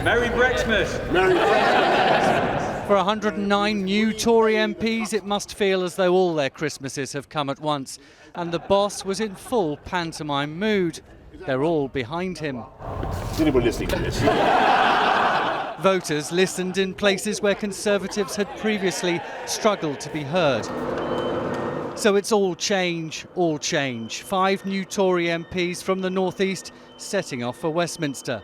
Merry Brexmas! Merry Brexmas! For 109 new Tory MPs, it must feel as though all their Christmases have come at once. And the boss was in full pantomime mood. They're all behind him. Is anyone listening to this? Voters listened in places where Conservatives had previously struggled to be heard. So it's all change, all change. 5 new Tory MPs from the North East setting off for Westminster.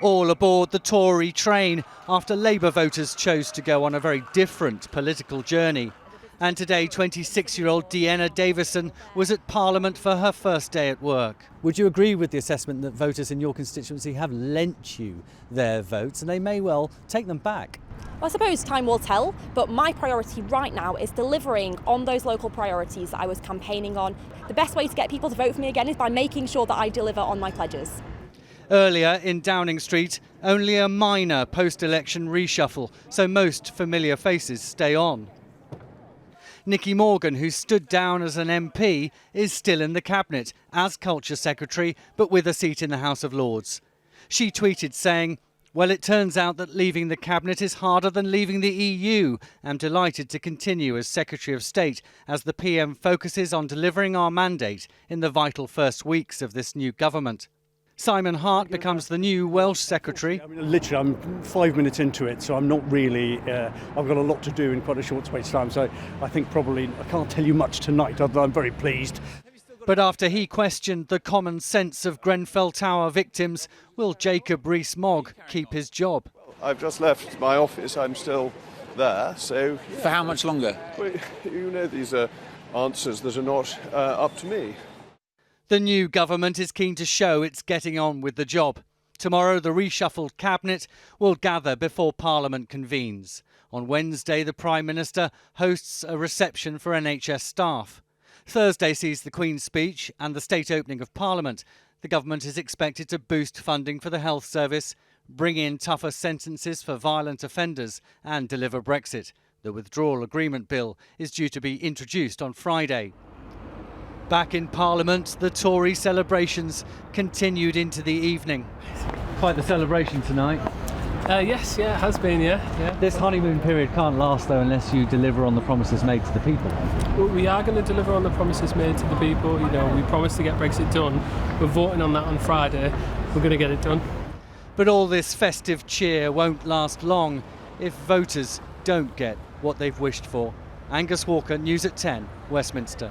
All aboard the Tory train after Labour voters chose to go on a very different political journey. And today, 26-year-old Deanna Davison was at Parliament for her first day at work. Would you agree with the assessment that voters in your constituency have lent you their votes and they may well take them back? Well, I suppose time will tell, but my priority right now is delivering on those local priorities that I was campaigning on. The best way to get people to vote for me again is by making sure that I deliver on my pledges. Earlier in Downing Street, only a minor post-election reshuffle, so most familiar faces stay on. Nicky Morgan, who stood down as an MP, is still in the Cabinet as Culture Secretary, but with a seat in the House of Lords. She tweeted saying, "Well, it turns out that leaving the Cabinet is harder than leaving the EU. I'm delighted to continue as Secretary of State as the PM focuses on delivering our mandate in the vital first weeks of this new government." Simon Hart becomes the new Welsh Secretary. Literally, I'm 5 minutes into it, so I'm not really, I've got a lot to do in quite a short space of time, so I think probably I can't tell you much tonight, although I'm very pleased. But after he questioned the common sense of Grenfell Tower victims, will Jacob Rees-Mogg keep his job? I've just left my office, I'm still there, so... For how much longer? Well, you know, these are answers that are not up to me. The new government is keen to show it's getting on with the job. Tomorrow, the reshuffled cabinet will gather before Parliament convenes. On Wednesday, the Prime Minister hosts a reception for NHS staff. Thursday sees the Queen's speech and the state opening of Parliament. The government is expected to boost funding for the health service, bring in tougher sentences for violent offenders and deliver Brexit. The withdrawal agreement bill is due to be introduced on Friday. Back in Parliament, the Tory celebrations continued into the evening. Quite the celebration tonight. Yes, it has been, yeah. This honeymoon period can't last, though, unless you deliver on the promises made to the people. Well, we are going to deliver on the promises made to the people. You know, we promised to get Brexit done. We're voting on that on Friday. We're going to get it done. But all this festive cheer won't last long if voters don't get what they've wished for. Angus Walker, News at 10, Westminster.